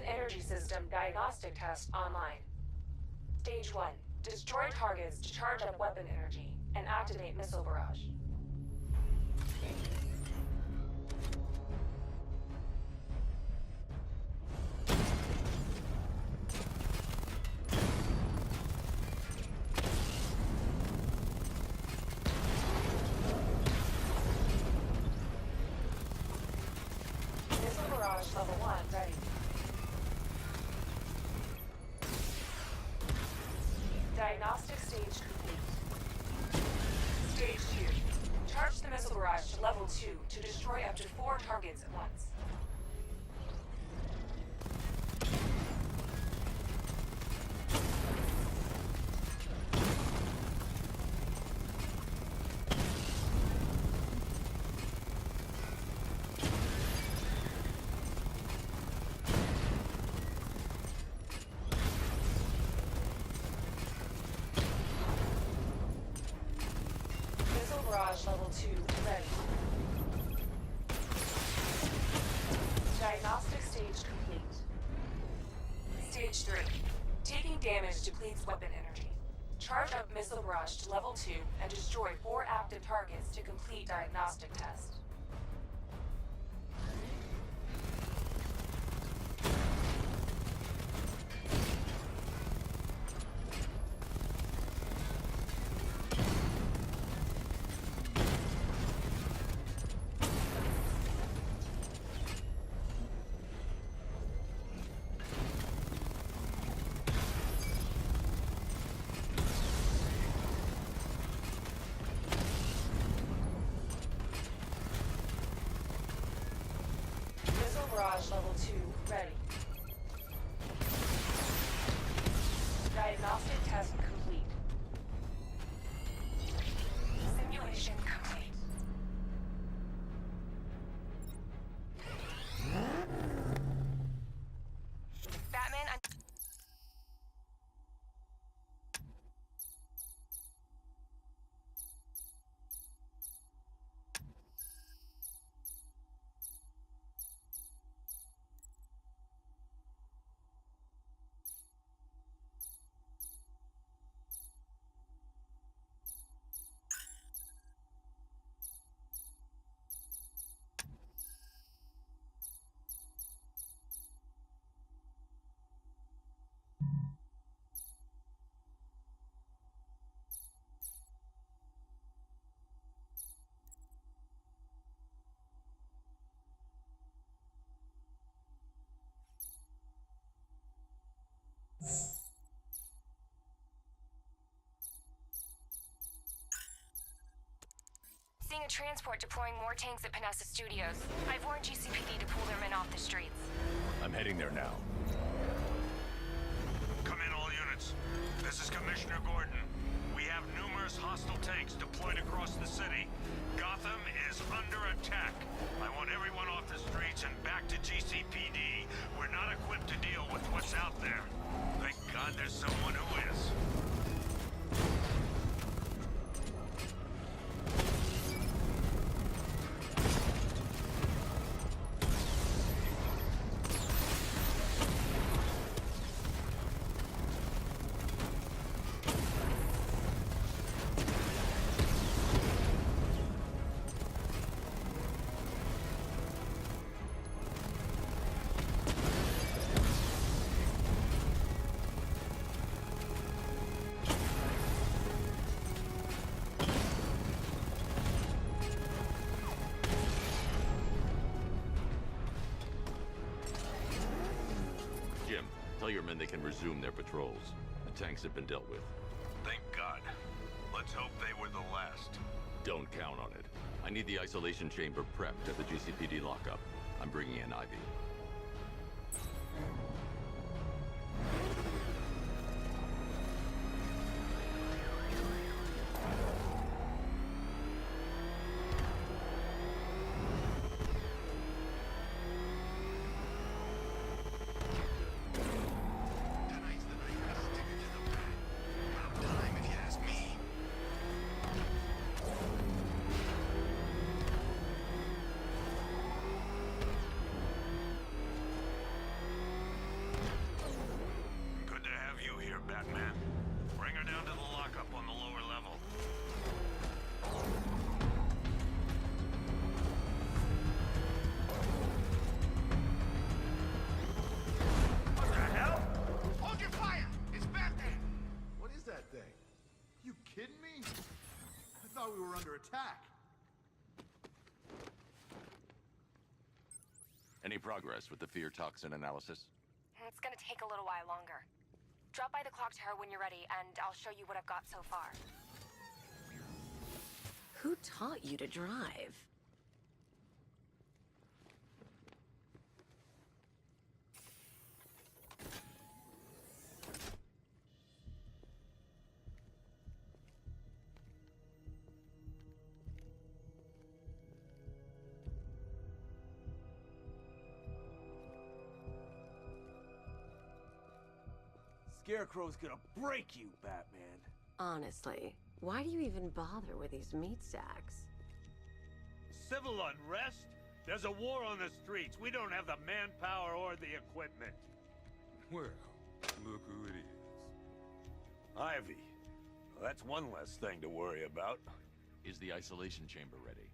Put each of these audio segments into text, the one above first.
energy system diagnostic test online. Stage 1. Destroy targets to charge up weapon energy and activate missile barrage. Missile barrage level 1 ready. Diagnostic stage complete. Stage 2. Charge the missile barrage to level 2 to destroy up to 4 targets at once. Barrage level 2 ready. Diagnostic stage complete. Stage 3. Taking damage depletes weapon energy. Charge up missile barrage to level 2 and destroy 4 active targets to complete diagnostic test. Barrage level 2 ready. Diagnostic test complete. Simulation complete. Batman. Seeing a transport deploying more tanks at Panessa Studios. I've warned GCPD to pull their men off the streets. I'm heading there now. Come in, all units. This is Commissioner Gordon. We have numerous hostile tanks deployed across the city. Gotham is under attack. I want everyone off the streets and back to GCPD. We're not equipped to deal with what's out there. Thank God there's someone who is. Tell your men they can resume their patrols. The tanks have been dealt with. Thank God. Let's hope they were the last. Don't count on it. I need the isolation chamber prepped at the GCPD lockup. I'm bringing in Ivy. thought we were under attack. Any progress with the fear toxin analysis? It's gonna take a little while longer. Drop by the clock tower when you're ready, and I'll show you what I've got so far. Who taught you to drive? Scarecrow's gonna break you, Batman. Honestly, why do you even bother with these meat sacks? Civil unrest? There's a war on the streets. We don't have the manpower or the equipment. Well, look who it is. Ivy. Well, that's one less thing to worry about. Is the isolation chamber ready?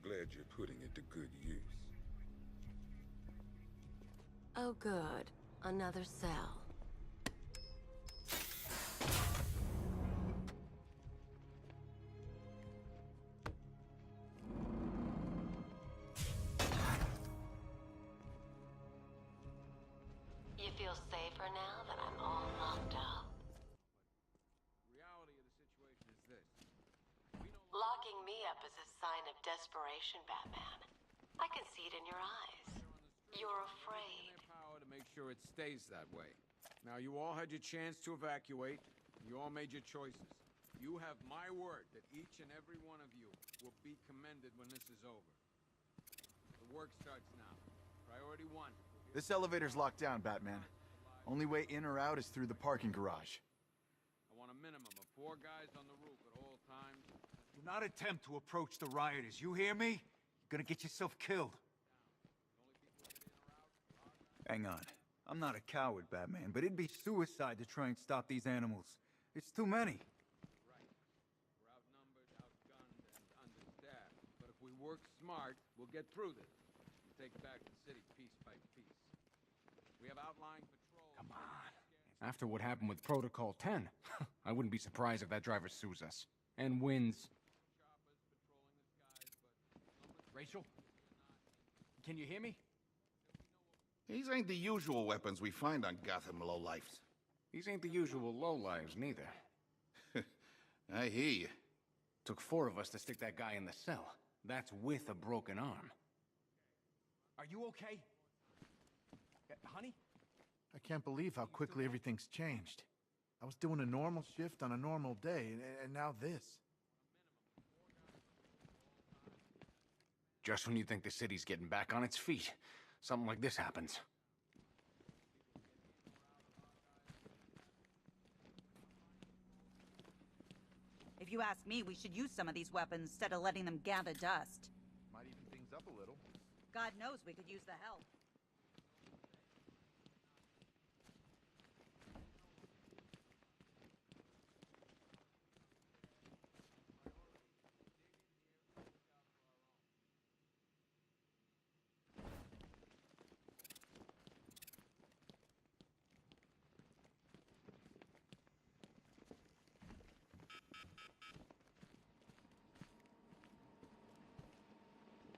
Glad you're putting it to good use. Oh good, another cell. You feel safer now that I'm all locked up? Reality of the situation is this. Locking me up is a sign of desperation, Batman. I can see it in your eyes. You're afraid. Power to make sure it stays that way. Now, you all had your chance to evacuate. You all made your choices. You have my word that each and every one of you will be commended when this is over. The work starts now. Priority 1. This elevator's locked down, Batman. Only way in or out is through the parking garage. I want a minimum of 4 guys on the roof at all times. Do not attempt to approach the rioters. You hear me? You're gonna get yourself killed. Hang on. I'm not a coward, Batman, but it'd be suicide to try and stop these animals. It's too many. Right. We're outnumbered, outgunned, and understaffed. But if we work smart, we'll get through this. We'll take back the city piece by piece. We have outlying patrols. Come on. After what happened with Protocol 10, I wouldn't be surprised if that driver sues us. And wins. Rachel? Can you hear me? These ain't the usual weapons we find on Gotham lowlifes. These ain't the usual lowlives, neither. I hear you. Took 4 of us to stick that guy in the cell. That's with a broken arm. Are you okay? Honey? I can't believe how quickly everything's changed. I was doing a normal shift on a normal day, and now this. Just when you think the city's getting back on its feet, something like this happens. If you ask me, we should use some of these weapons instead of letting them gather dust. Might even things up a little. God knows we could use the help.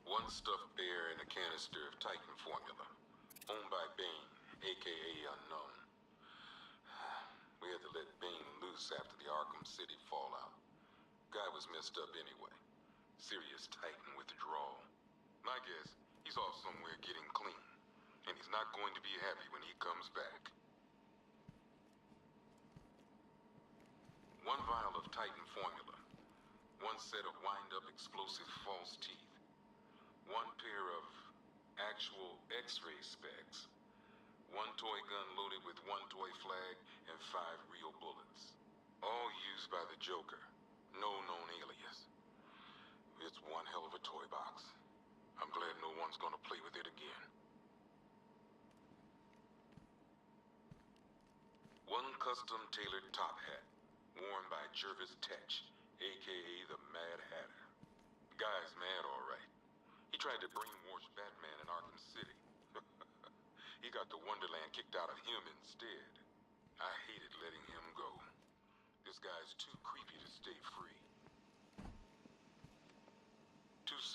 One stuffed bear in a canister of Titan formula. Owned by Bane, a.k.a. Unknown. We had to let Bane loose after the Arkham City fallout. Guy was messed up anyway. Serious Titan withdrawal. My guess, he's off somewhere getting clean. And he's not going to be happy when he comes back. 1 vial of Titan formula. 1 set of wind-up explosive false teeth. 1 pair of actual X-ray specs. 1 toy gun loaded with 1 toy flag and 5 real bullets. All used by the Joker. No known alias. It's one hell of a toy box. I'm glad no one's gonna play with it again. 1 custom-tailored top hat, worn by Jervis Tetch, a.k.a. the Mad Hatter. Guy's mad, all right. He tried to brainwash Batman in Arkham City. He got the Wonderland kicked out of him instead. I hated letting him go. This guy's too creepy to stay free.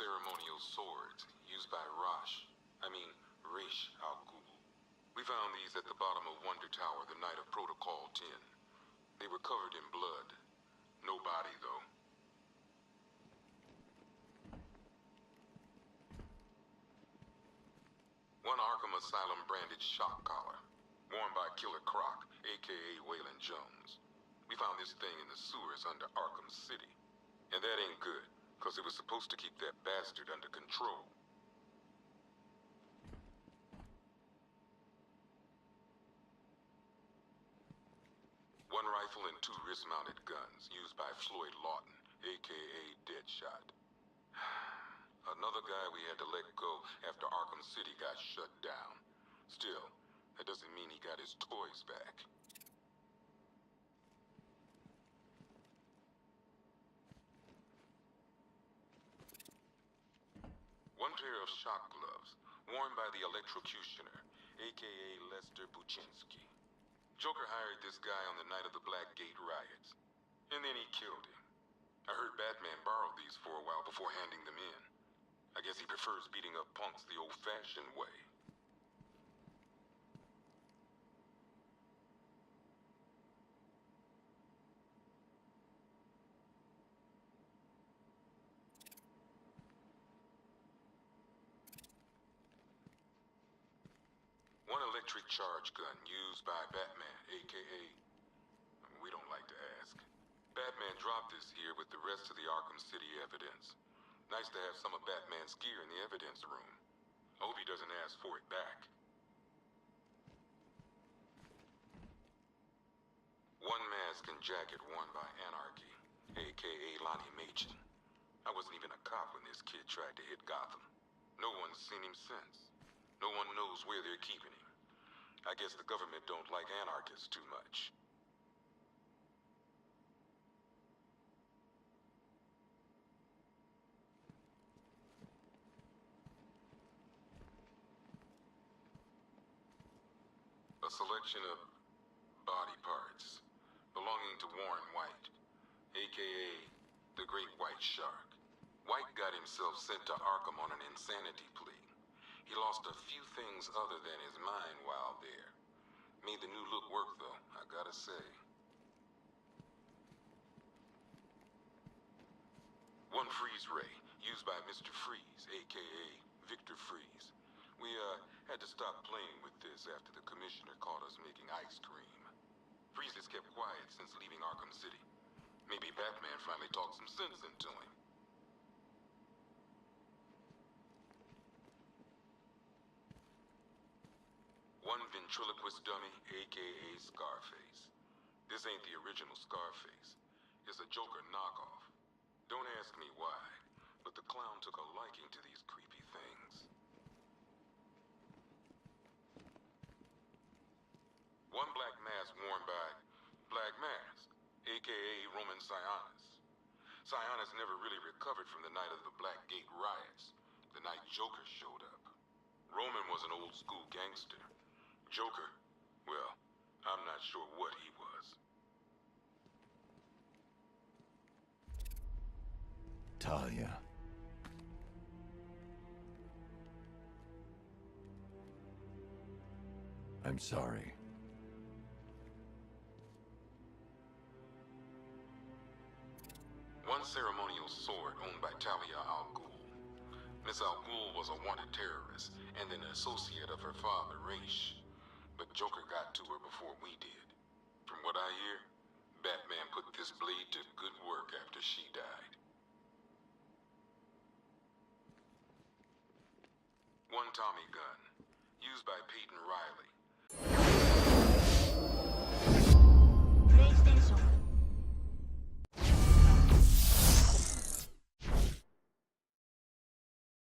ceremonial swords used by Raish Al Ghul. We found these at the bottom of Wonder Tower the night of Protocol 10. They were covered in blood. No body, though. One Arkham Asylum branded shock collar, worn by Killer Croc, aka Waylon Jones. We found this thing in the sewers under Arkham City. And that ain't good, because it was supposed to keep that bastard under control. One rifle and 2 wrist-mounted guns used by Floyd Lawton, aka Deadshot. Another guy we had to let go after Arkham City got shut down. Still, that doesn't mean he got his toys back. One pair of shock gloves, worn by the electrocutioner, aka Lester Buczynski. Joker hired this guy on the night of the Blackgate riots, and then he killed him. I heard Batman borrowed these for a while before handing them in. I guess he prefers beating up punks the old-fashioned way. One electric charge gun used by Batman, aka... we don't like to ask. Batman dropped this here with the rest of the Arkham City evidence. Nice to have some of Batman's gear in the evidence room. I hope he doesn't ask for it back. One mask and jacket worn by Anarchy, aka Lonnie Machin. I wasn't even a cop when this kid tried to hit Gotham. No one's seen him since. No one knows where they're keeping him. I guess the government don't like anarchists too much. A selection of body parts belonging to Warren White, aka the Great White Shark. White got himself sent to Arkham on an insanity plea. He lost a few things other than his mind while there. Made the new look work, though, I gotta say. One freeze ray, used by Mr. Freeze, aka Victor Freeze. We, had to stop playing with this after the commissioner caught us making ice cream. Freeze has kept quiet since leaving Arkham City. Maybe Batman finally talked some sense into him. One ventriloquist dummy, aka Scarface. This ain't the original Scarface. It's a Joker knockoff. Don't ask me why, but the clown took a liking to these creepy things. One black mask worn by Black Mask, aka Roman Sionis. Sionis never really recovered from the night of the Blackgate riots, the night Joker showed up. Roman was an old-school gangster. Joker, well, I'm not sure what he was. Talia. I'm sorry. One ceremonial sword owned by Talia Al Ghul. Miss Al Ghul was a wanted terrorist and an associate of her father, Raish. But Joker got to her before we did. From what I hear, Batman put this blade to good work after she died. One Tommy gun, used by Peyton Riley,